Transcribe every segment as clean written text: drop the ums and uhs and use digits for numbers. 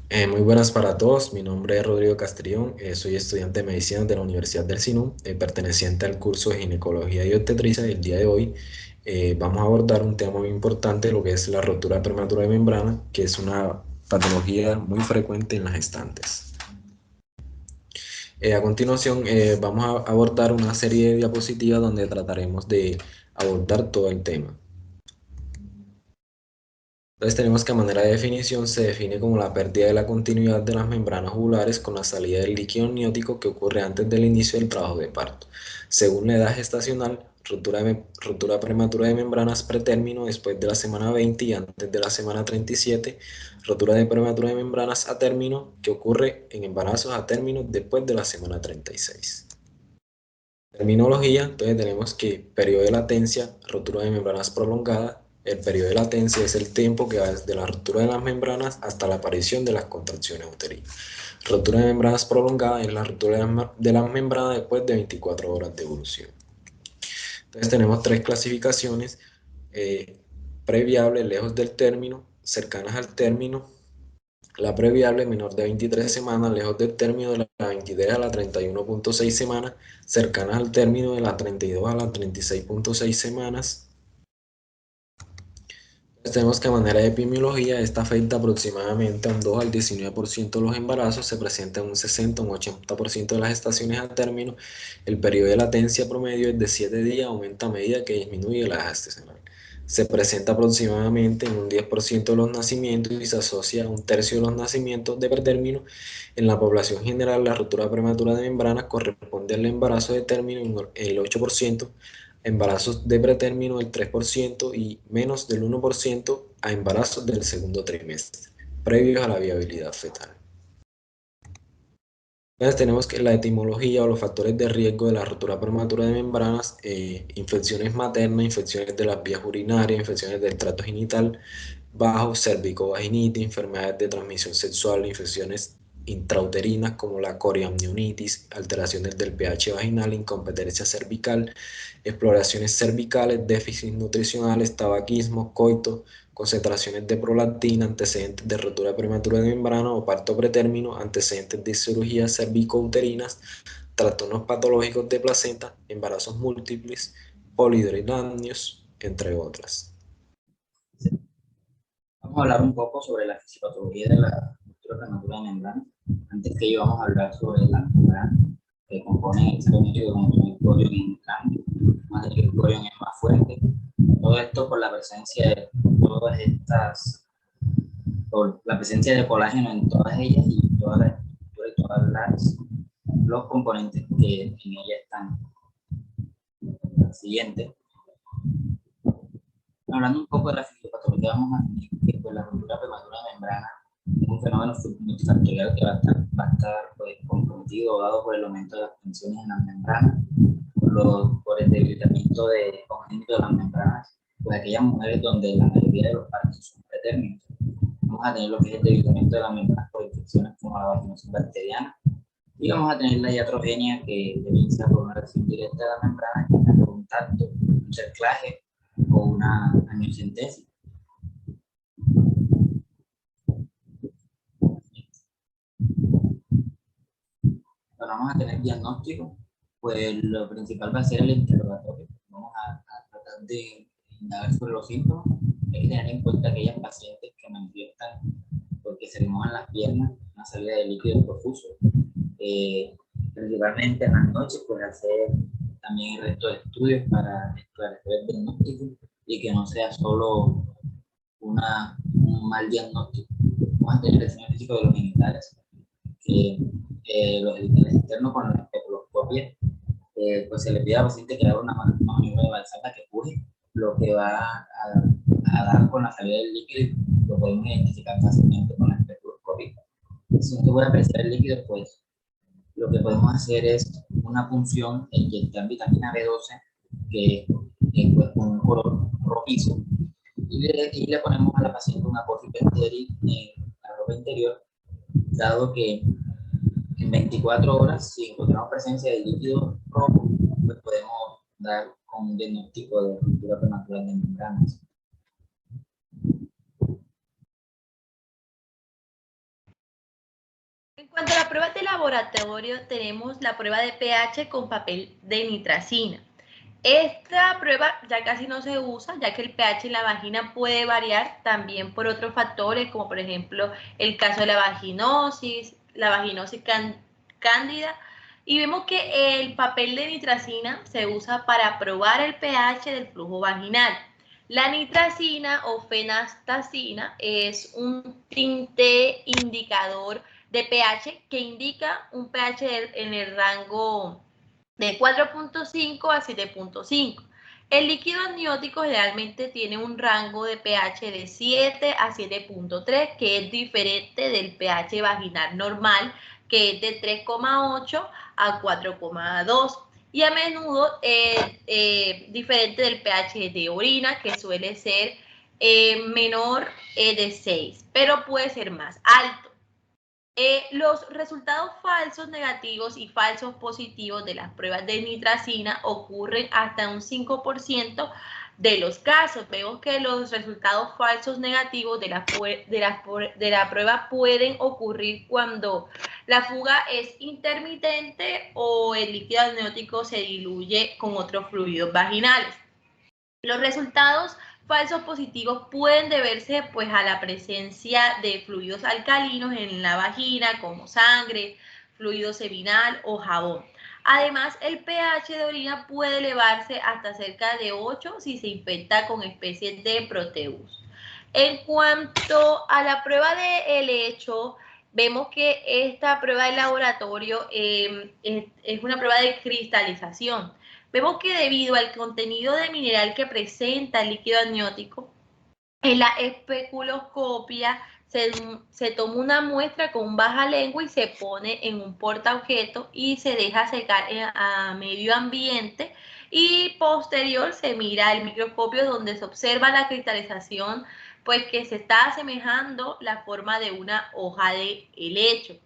Muy buenas para todos, mi nombre es Rodrigo Castrillón, soy estudiante de medicina de la Universidad del SINU, perteneciente al curso de ginecología y obstetricia. El día de hoy vamos a abordar un tema muy importante, lo que es la rotura prematura de membrana, que es una patología muy frecuente en las gestantes. A continuación vamos a abordar una serie de diapositivas donde trataremos de abordar todo el tema. Entonces tenemos que a manera de definición se define como la pérdida de la continuidad de las membranas ovulares con la salida del líquido amniótico que ocurre antes del inicio del trabajo de parto. Según la edad gestacional, rotura prematura de membranas pretérmino después de la semana 20 y antes de la semana 37, rotura de prematura de membranas a término que ocurre en embarazos a término después de la semana 36. Terminología, entonces tenemos que periodo de latencia, rotura de membranas prolongada. El periodo de latencia es el tiempo que va desde la ruptura de las membranas hasta la aparición de las contracciones uterinas. Rotura de membranas prolongada es la ruptura de las membranas después de 24 horas de evolución. Entonces tenemos tres clasificaciones: eh, previable, lejos del término, cercanas al término. La previable menor de 23 semanas, lejos del término de la 23 a la 31.6 semanas, cercanas al término de la 32 a la 36.6 semanas. Entonces tenemos que a manera de epidemiología, esta afecta aproximadamente a un 2 al 19% de los embarazos, se presenta en un 60 a un 80% de las gestaciones a término. El periodo de latencia promedio es de 7 días, aumenta a medida que disminuye la edad gestacional. Se presenta aproximadamente en un 10% de los nacimientos y se asocia a un tercio de los nacimientos de pretérmino. En la población general, la ruptura prematura de membranas corresponde al embarazo de término en el 8%, embarazos de pretérmino el 3% y menos del 1% a embarazos del segundo trimestre, previos a la viabilidad fetal. Entonces tenemos que la etimología o los factores de riesgo de la rotura prematura de membranas: infecciones maternas, infecciones de las vías urinarias, infecciones del tracto genital bajo, cervicovaginitis, enfermedades de transmisión sexual, infecciones intrauterinas como la coriamnionitis, alteraciones del pH vaginal, incompetencia cervical, exploraciones cervicales, déficits nutricionales, tabaquismo, coito, concentraciones de prolactina, antecedentes de rotura prematura de membrana o parto pretérmino, antecedentes de cirugías cervicouterinas, trastornos patológicos de placenta, embarazos múltiples, polidoridáneos, entre otras. Vamos a hablar un poco sobre la fisiopatología de la ruptura prematura de membrana. Antes que ello vamos a hablar sobre la membrana que compone el citosol como el corión en el cambio, más el corión es más fuerte. Todo esto por la presencia de todas estas, por la presencia de colágeno en todas ellas y todas las estructuras y todas los componentes que en ella están. Siguiente. Hablando un poco de la fisiopatología, vamos a decir que pues, la ruptura prematura de membrana es un fenómeno multifactorial que va a estar pues, comprometido dado por el aumento de las tensiones en las membranas, por el debilitamiento congénito de las membranas, pues aquellas mujeres donde la mayoría de los partos son pretérminos. Vamos a tener lo que es el debilitamiento de las membranas por infecciones como la vaginosis bacteriana, y vamos a tener la iatrogenia, que debe ser por una reacción directa de la membrana, que está por un tacto, un cerclaje o una amniocentesis. Cuando vamos a tener diagnóstico, pues lo principal va a ser el interrogatorio. Vamos a tratar de indagar sobre los síntomas. Hay que tener en cuenta aquellas pacientes que manifiestan porque se le mojan las piernas, una salida de líquido profuso. Principalmente en las noches, pues hacer también el resto de estudios para esclarecer el diagnóstico y que no sea solo un mal diagnóstico. Vamos a tener el diseño físico de los genitales, que los genitales internos con la espectroscopia, pues se le pide al paciente que haga una maniobra de Valsalva que puje, lo que va a dar con la salida del líquido, lo podemos identificar fácilmente con la espectroscopia. Si no se puede apreciar el líquido, pues lo que podemos hacer es una punción inyectar vitamina B12, que es pues, con un color rojizo, y le ponemos a la paciente una apófise estéril en la ropa interior, dado que en 24 horas, si encontramos presencia de líquido rojo, pues podemos dar con un diagnóstico de ruptura prematura de membranas. cuanto a las pruebas de laboratorio, tenemos la prueba de pH con papel de nitracina. Esta prueba ya casi no se usa, ya que el pH en la vagina puede variar también por otros factores, como por ejemplo el caso de la vaginosis cándida, y vemos que el papel de nitracina se usa para probar el pH del flujo vaginal. La nitracina o fenastacina es un tinte indicador de pH que indica un pH en el rango de 4.5 a 7.5. El líquido amniótico generalmente tiene un rango de pH de 7 a 7.3, que es diferente del pH vaginal normal, que es de 3,8 a 4,2. Y a menudo diferente del pH de orina, que suele ser menor de 6, pero puede ser más alto. Los resultados falsos negativos y falsos positivos de las pruebas de nitracina ocurren hasta un 5% de los casos. Vemos que los resultados falsos negativos de la prueba pueden ocurrir cuando la fuga es intermitente o el líquido amniótico se diluye con otros fluidos vaginales. Los resultados falsos positivos pueden deberse pues a la presencia de fluidos alcalinos en la vagina como sangre, fluido seminal o jabón. Además, el pH de orina puede elevarse hasta cerca de 8 si se infecta con especies de Proteus. En cuanto a la prueba de helecho, vemos que esta prueba de laboratorio es una prueba de cristalización. Vemos que debido al contenido de mineral que presenta el líquido amniótico, en la especuloscopia se toma una muestra con baja lengua y se pone en un portaobjeto y se deja secar a medio ambiente, y posterior se mira el microscopio donde se observa la cristalización, pues que se está asemejando la forma de una hoja de helecho.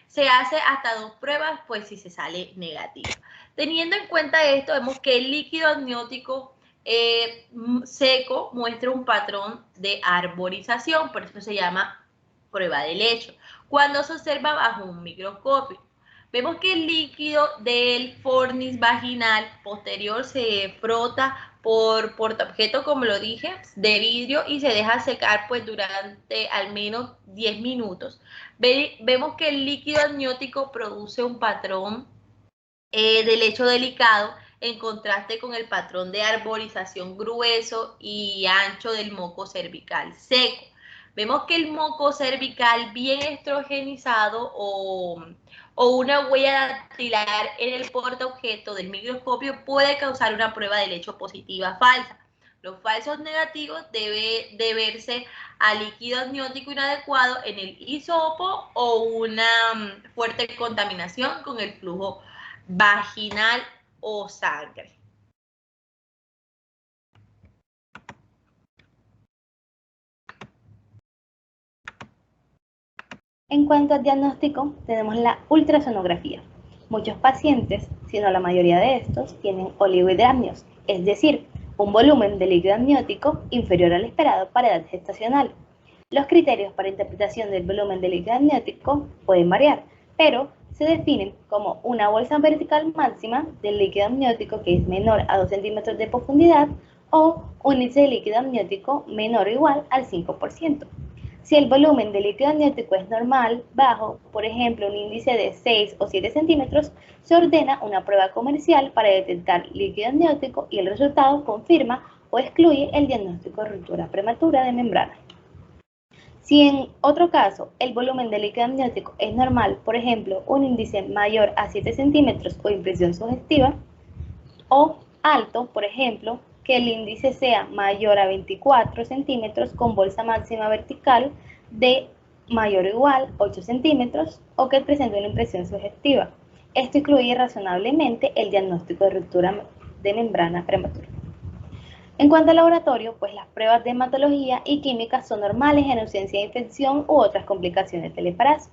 Se hace hasta 2 pruebas, pues si se sale negativa. Teniendo en cuenta esto, vemos que el líquido amniótico seco muestra un patrón de arborización, por eso se llama prueba de helecho, cuando se observa bajo un microscopio. Vemos que el líquido del fornis vaginal posterior se frota por portaobjeto, como lo dije, de vidrio, y se deja secar pues durante al menos 10 minutos. Vemos que el líquido amniótico produce un patrón de lecho delicado, en contraste con el patrón de arborización grueso y ancho del moco cervical seco. Vemos que el moco cervical bien estrogenizado o una huella dactilar en el portaobjeto del microscopio puede causar una prueba de lecho positiva falsa. Los falsos negativos debe deberse a líquido amniótico inadecuado en el hisopo o una fuerte contaminación con el flujo vaginal o sangre. En cuanto al diagnóstico, tenemos la ultrasonografía. Muchos pacientes, si no la mayoría de estos, tienen oligohidramnios, es decir, un volumen de líquido amniótico inferior al esperado para edad gestacional. Los criterios para interpretación del volumen de líquido amniótico pueden variar, pero se definen como una bolsa vertical máxima del líquido amniótico que es menor a 2 centímetros de profundidad o un índice de líquido amniótico menor o igual al 5%. Si el volumen de líquido amniótico es normal, bajo, por ejemplo, un índice de 6 o 7 centímetros, se ordena una prueba comercial para detectar líquido amniótico y el resultado confirma o excluye el diagnóstico de ruptura prematura de membrana. Si en otro caso el volumen de líquido amniótico es normal, por ejemplo, un índice mayor a 7 centímetros o impresión sugestiva, o alto, por ejemplo, que el índice sea mayor a 24 centímetros con bolsa máxima vertical de mayor o igual a 8 centímetros o que presente una impresión sugestiva. Esto incluye razonablemente el diagnóstico de ruptura de membrana prematura. En cuanto al laboratorio, pues las pruebas de hematología y química son normales en ausencia de infección u otras complicaciones del embarazo.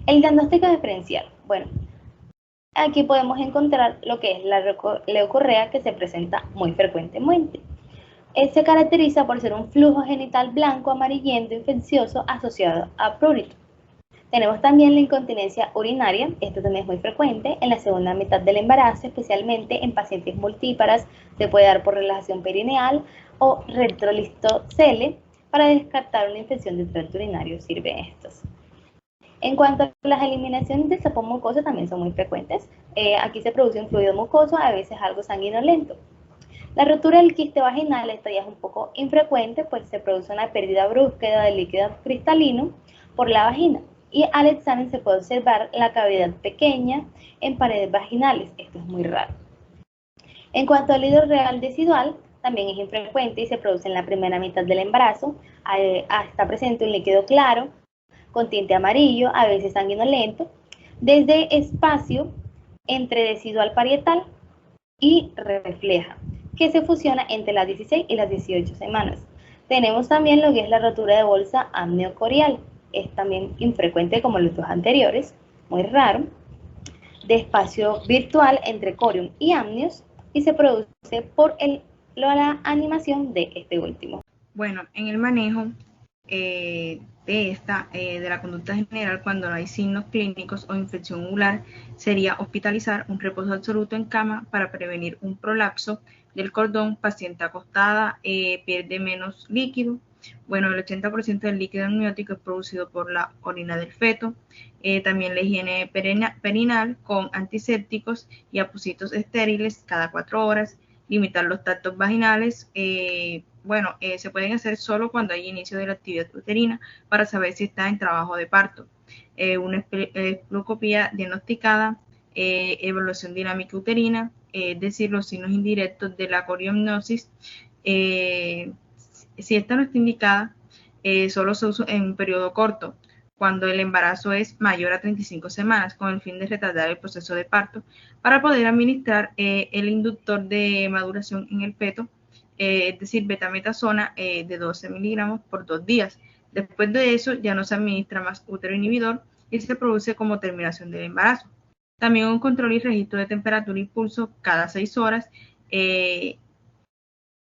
El diagnóstico diferencial. Bueno, aquí podemos encontrar lo que es la leucorrea, que se presenta muy frecuentemente. Se caracteriza por ser un flujo genital blanco amarillento infeccioso asociado a prurito. Tenemos también la incontinencia urinaria, esto también es muy frecuente en la segunda mitad del embarazo, especialmente en pacientes multíparas, se puede dar por relajación perineal o retrolistocele. Para descartar una infección del tracto urinario sirven estos. En cuanto a las eliminaciones de sapón mucoso, también son muy frecuentes. Aquí se produce un fluido mucoso, a veces algo sanguinolento. La rotura del quiste vaginal, esta ya es un poco infrecuente, pues se produce una pérdida brusca de líquido cristalino por la vagina. Y al examen se puede observar la cavidad pequeña en paredes vaginales. Esto es muy raro. En cuanto al hilo real decidual, también es infrecuente y se produce en la primera mitad del embarazo. Está presente un líquido claro, con tinte amarillo, a veces sanguinolento, desde espacio entre decidual parietal y refleja, que se fusiona entre las 16 y las 18 semanas. Tenemos también lo que es la rotura de bolsa amniocorial. Es también infrecuente como los dos anteriores, muy raro, de espacio virtual entre corium y amnios, y se produce por la animación de este último. Bueno, en el manejo de la conducta general, cuando no hay signos clínicos o infección ovular, sería hospitalizar, un reposo absoluto en cama para prevenir un prolapso del cordón, paciente acostada, pierde menos líquido. Bueno, el 80% del líquido amniótico es producido por la orina del feto. También la higiene perinal con antisépticos y apósitos estériles cada 4 horas. Limitar los tactos vaginales. Se pueden hacer solo cuando hay inicio de la actividad uterina para saber si está en trabajo de parto. Una esplucopía diagnosticada, evaluación dinámica uterina, es decir, los signos indirectos de la coriomnosis. Si esta no está indicada, solo se usa en un periodo corto, cuando el embarazo es mayor a 35 semanas, con el fin de retardar el proceso de parto, para poder administrar el inductor de maduración en el feto, es decir, betametasona de 12 miligramos por 2 días. Después de eso ya no se administra más útero inhibidor y se produce como terminación del embarazo. También un control y registro de temperatura y pulso cada 6 horas,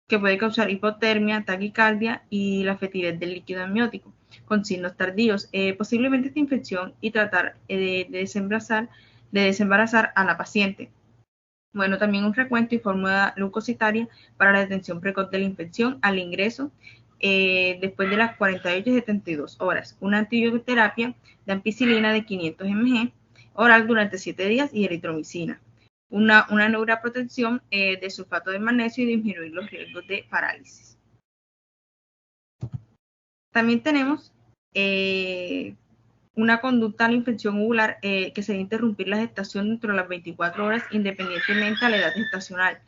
que puede causar hipotermia, taquicardia y la fetidez del líquido amniótico, con signos tardíos, posiblemente esta infección, y tratar de desembarazar a la paciente. Bueno, también un frecuente y fórmula leucocitaria para la detención precoz de la infección al ingreso después de las 48 y 72 horas. Una antibioterapia de ampicilina de 500 mg oral durante 7 días y eritromicina. Una neuroprotección de sulfato de magnesio y disminuir los riesgos de parálisis. También tenemos una conducta a la infección ovular que sería interrumpir la gestación dentro de las 24 horas independientemente a la edad gestacional.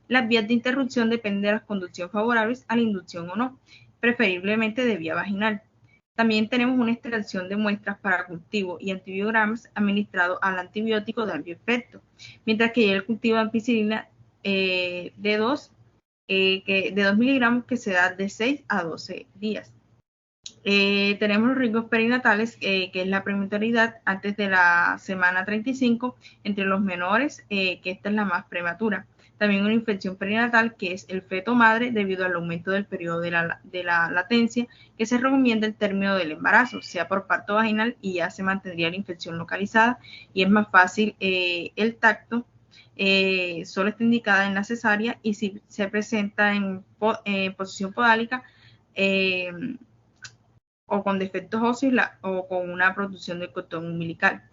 Las vías de interrupción dependen de las condiciones favorables a la inducción o no, preferiblemente de vía vaginal. También tenemos una extracción de muestras para cultivo y antibiogramas administrado al antibiótico de alto efecto, mientras que el cultivo de ampicilina de 2 miligramos que se da de 6 a 12 días. Tenemos los riesgos perinatales, que es la prematuralidad antes de la semana 35 entre los menores, que esta es la más prematura. También una infección perinatal, que es el feto madre, debido al aumento del periodo de la latencia, que se recomienda el término del embarazo, sea por parto vaginal, y ya se mantendría la infección localizada y es más fácil el tacto. Solo está indicada en la cesárea, y si se presenta en posición podálica o con defectos óseos o con una producción del cordón umbilical.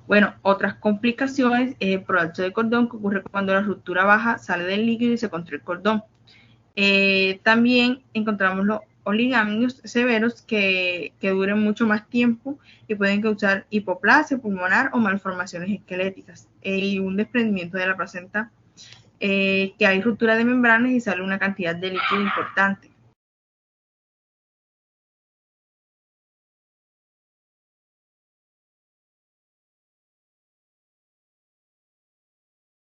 Bueno, otras complicaciones, el prolapso del cordón, que ocurre cuando la ruptura baja, sale del líquido y se contrae el cordón. También encontramos los oligamios severos que duren mucho más tiempo y pueden causar hipoplasia pulmonar o malformaciones esqueléticas, y un desprendimiento de la placenta, que hay ruptura de membranas y sale una cantidad de líquido importante.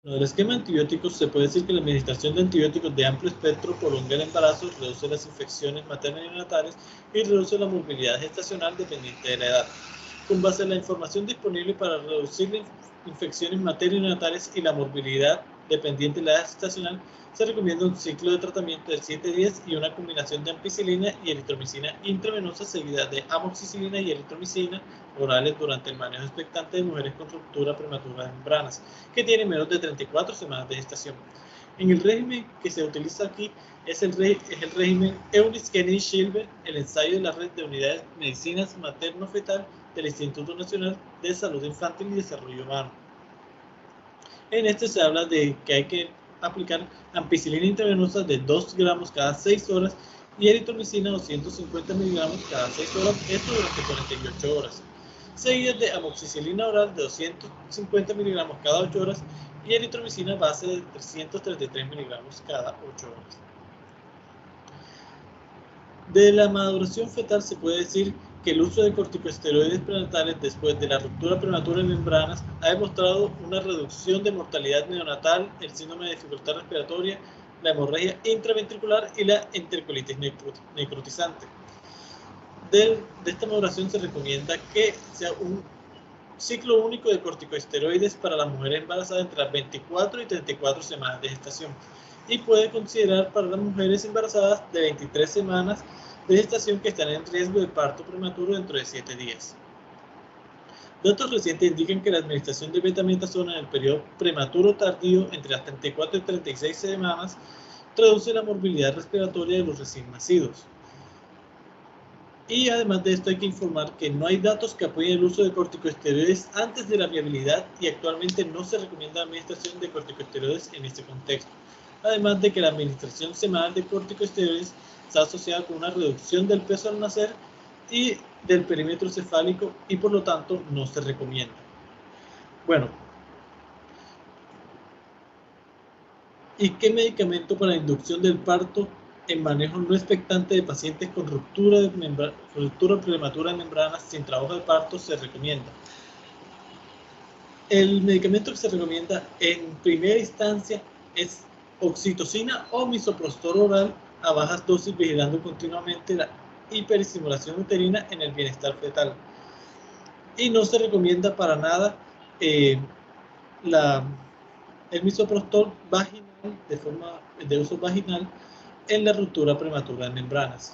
En el esquema de antibióticos se puede decir que la administración de antibióticos de amplio espectro prolonga el embarazo, reduce las infecciones maternas y neonatales y reduce la morbilidad gestacional dependiente de la edad. Con base en la información disponible para reducir las infecciones maternas y neonatales y la morbilidad dependiente de la edad gestacional, se recomienda un ciclo de tratamiento de 7 días y una combinación de ampicilina y eritromicina intravenosa seguida de amoxicilina y eritromicina orales durante el manejo expectante de mujeres con ruptura prematura de membranas que tienen menos de 34 semanas de gestación. En el régimen que se utiliza aquí es el régimen Eunice-Kennedy-Shilber, el ensayo de la red de unidades de medicinas materno-fetal del Instituto Nacional de Salud Infantil y Desarrollo Humano. En este se habla de que hay que aplicar ampicilina intravenosa de 2 gramos cada 6 horas y eritromicina 250 miligramos cada 6 horas, esto durante 48 horas, seguidas de amoxicilina oral de 250 miligramos cada 8 horas y eritromicina base de 333 miligramos cada 8 horas. De la maduración fetal se puede decir que el uso de corticosteroides prenatales después de la ruptura prematura de membranas ha demostrado una reducción de mortalidad neonatal, el síndrome de dificultad respiratoria, la hemorragia intraventricular y la enterocolitis necrotizante. De esta maduración se recomienda que sea un ciclo único de corticosteroides para las mujeres embarazadas entre las 24 y 34 semanas de gestación y puede considerar para las mujeres embarazadas de 23 semanas de gestación que están en riesgo de parto prematuro dentro de 7 días. Datos recientes indican que la administración de betametasona en el periodo prematuro tardío entre las 34 y 36 semanas reduce la morbilidad respiratoria de los recién nacidos. Y además de esto hay que informar que no hay datos que apoyen el uso de corticosteroides antes de la viabilidad y actualmente no se recomienda la administración de corticosteroides en este contexto. Además de que la administración semanal de corticosteroides está asociada con una reducción del peso al nacer y del perímetro cefálico y por lo tanto no se recomienda. Bueno, ¿y qué medicamento para la inducción del parto en manejo no expectante de pacientes con ruptura prematura de membranas sin trabajo de parto se recomienda? El medicamento que se recomienda en primera instancia es oxitocina o misoprostol oral a bajas dosis, vigilando continuamente la hiperestimulación uterina en el bienestar fetal. Y no se recomienda para nada el misoprostol vaginal de uso vaginal en la ruptura prematura de membranas.